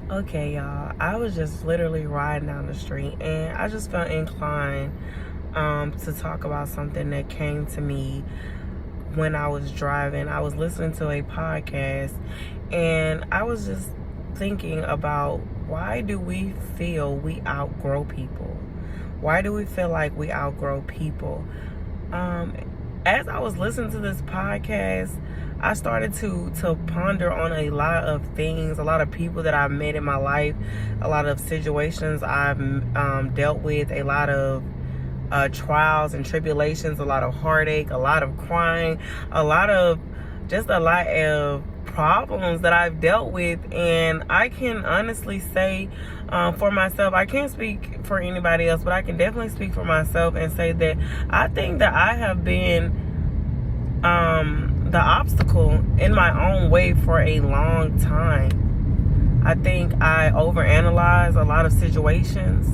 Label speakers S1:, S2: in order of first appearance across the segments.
S1: Okay, y'all. I was just literally riding down the street and I just felt inclined to talk about something that came to me when I was driving. I was listening to a podcast and I was just thinking about, why do we feel we outgrow people? Why do we feel like we outgrow people? As I was listening to this podcast, I started to ponder on a lot of things, a lot of people that I've met in my life, a lot of situations I've dealt with, a lot of trials and tribulations, a lot of heartache, a lot of crying, a lot of problems that I've dealt with. And I can honestly say, for myself, I can't speak for anybody else, but I can definitely speak for myself and say that I think that I have been the obstacle in my own way for a long time. I think I overanalyze a lot of situations.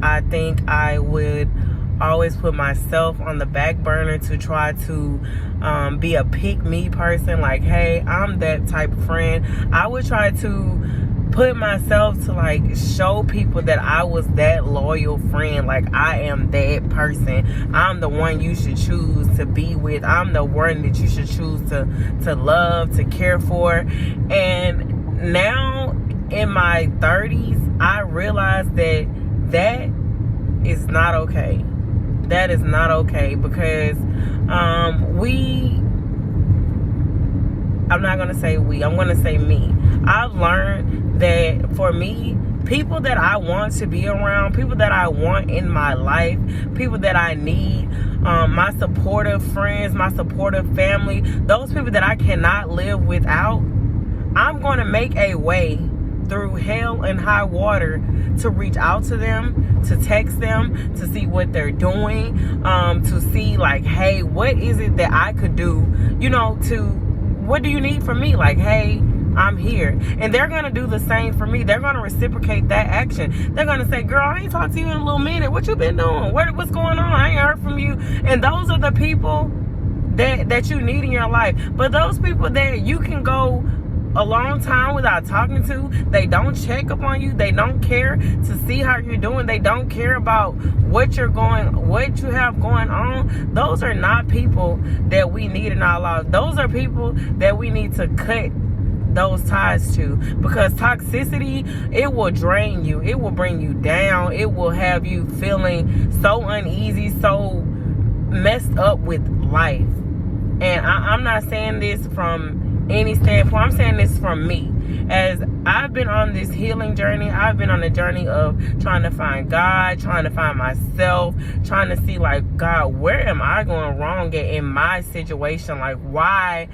S1: I think I would always put myself on the back burner to try to be a pick-me person. Like, hey, I'm that type of friend. I would try to put myself to like show people that I was that loyal friend. Like, I am that person. I'm the one you should choose to be with. I'm the one that you should choose to love, to care for. And now in my 30s, I realize that is not okay. That is not okay, because I'm not going to say we, I'm going to say me. I've learned that for me, people that I want to be around, people that I want in my life, people that I need, my supportive friends, my supportive family, those people that I cannot live without, I'm going to make a way through hell and high water to reach out to them, to text them, to see what they're doing, to see like, hey, what is it that I could do, what do you need from me? Like, hey, I'm here. And they're going to do the same for me. They're going to reciprocate that action. They're going to say, girl, I ain't talked to you in a little minute. What you been doing? What's going on? I ain't heard from you. And those are the people that you need in your life. But those people that you can go a long time without talking to, they don't check up on you, they don't care to see how you're doing, they don't care about what you have going on. Those are not people that we need in our lives. Those are people that we need to cut those ties to, because toxicity, it will drain you, it will bring you down, it will have you feeling so uneasy, so messed up with life. And I'm not saying this from any standpoint, I'm saying this from me. As I've been on this healing journey, I've been on a journey of trying to find God, trying to find myself, trying to see like, God, where am I going wrong in my situation? Like, why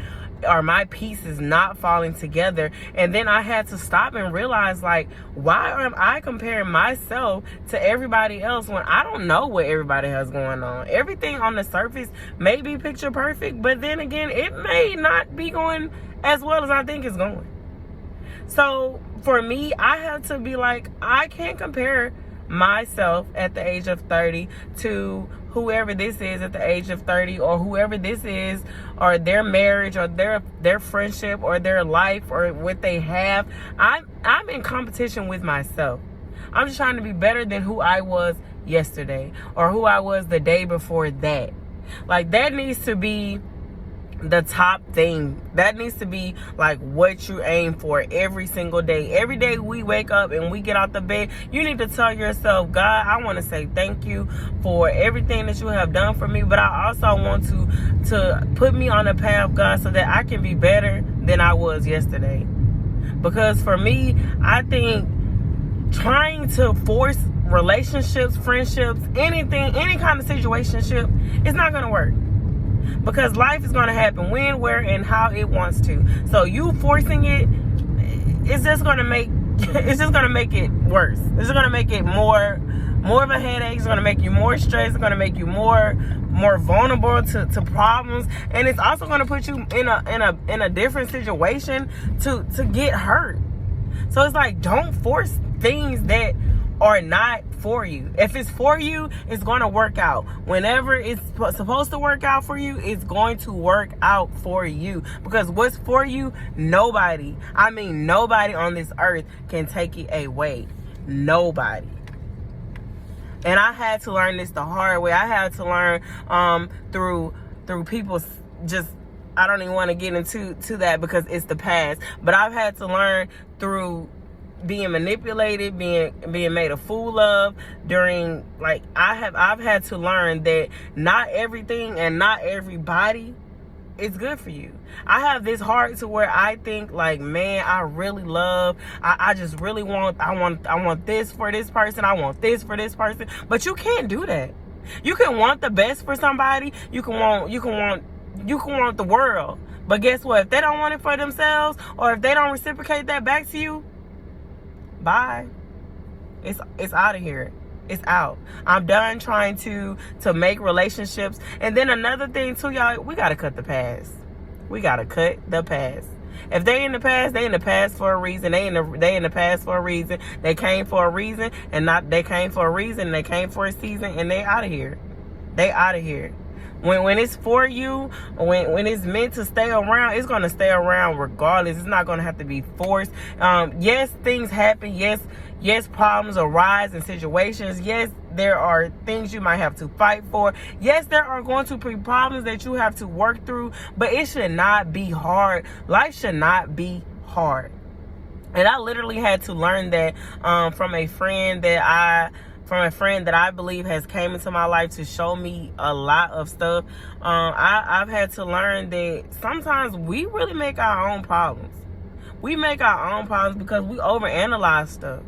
S1: are my pieces not falling together? And then I had to stop and realize, like, why am I comparing myself to everybody else when I don't know what everybody has going on? Everything on the surface may be picture perfect, but then again, it may not be going as well as I think it's going. So for me, I have to be like, I can't compare myself at the age of 30 to whoever this is at the age of 30, or whoever this is, or their marriage, or their friendship, or their life, or what they have. I'm in competition with myself. I'm just trying to be better than who I was yesterday, or who I was the day before that. Like, that needs to be the top thing. That needs to be like what you aim for every single day. Every day we wake up and we get out the bed, you need to tell yourself, God, I want to say thank you for everything that you have done for me, but I also want to put me on the path, God, so that I can be better than I was yesterday. Because for me, I think trying to force relationships, friendships, anything, any kind of situationship, it's not going to work. Because life is going to happen when, where, and how it wants to. So you forcing it, it's just going to make it worse. It's going to make it more of a headache. It's going to make you more stressed. It's going to make you more vulnerable to problems, and it's also going to put you in a different situation to get hurt. So it's like, don't force things that are not for you. If it's for you, it's going to work out. Whenever it's supposed to work out for you, it's going to work out for you. Because what's for you, nobody on this earth can take it away. Nobody. And I had to learn this the hard way. I had to learn through people just, I don't even want to get into that because it's the past. But I've had to learn through being manipulated, being made a fool of during, like, I've had to learn that not everything and not everybody is good for you. I have this heart to where I think, like, man, I really love, I just really want, I want this for this person, I want this for this person. But you can't do that. You can want the best for somebody, you can want the world. But guess what? If they don't want it for themselves, or if they don't reciprocate that back to you, bye. It's out of here. It's out. I'm done trying to make relationships. And then another thing too, y'all, we gotta cut the past. We gotta cut the past. If they in the past, they in the past for a reason. They in the past for a reason. They came for a reason, and they came for a reason. They came for a season, and they out of here. They out of here. When it's for you, when it's meant to stay around, it's going to stay around regardless. It's not going to have to be forced. Yes, things happen. Yes, problems arise in situations. Yes, there are things you might have to fight for. Yes, there are going to be problems that you have to work through, but it should not be hard. Life should not be hard. And I literally had to learn that from a friend that I believe has came into my life to show me a lot of stuff. I've had to learn that sometimes we really make our own problems. We make our own problems because we overanalyze stuff.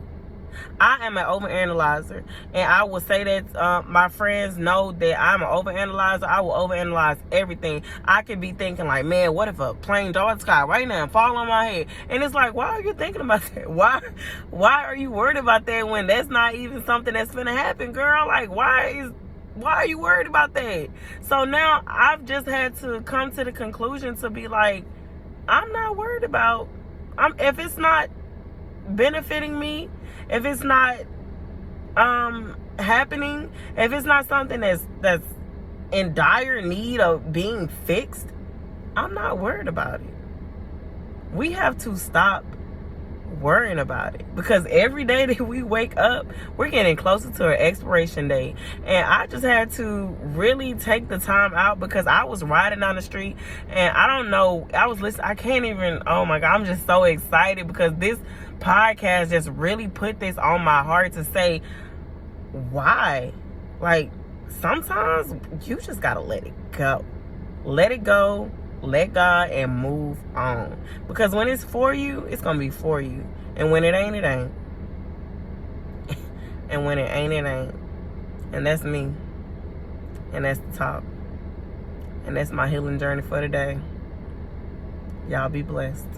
S1: I am an overanalyzer, and I will say that my friends know that I'm an overanalyzer. I will overanalyze everything. I could be thinking like, man, what if a plane darts sky right now and fall on my head? And it's like, why are you thinking about that? Why are you worried about that when that's not even something that's gonna happen, girl? Like, why are you worried about that? So now I've just had to come to the conclusion to be like, I'm not worried about. If it's not benefiting me, if it's not happening, if it's not something that's in dire need of being fixed, I'm not worried about it. We have to stop worrying about it, because every day that we wake up, we're getting closer to our expiration date. And I just had to really take the time out, because I was riding down the street and I don't know, I was listening, I can't even, oh my God, I'm just so excited because this podcast just really put this on my heart to say, why? Like, sometimes you just gotta let it go. Let it go. Let God and move on. Because when it's for you, it's going to be for you. And when it ain't, it ain't. And when it ain't, it ain't. And that's me. And that's the talk. And that's my healing journey for today. Y'all be blessed.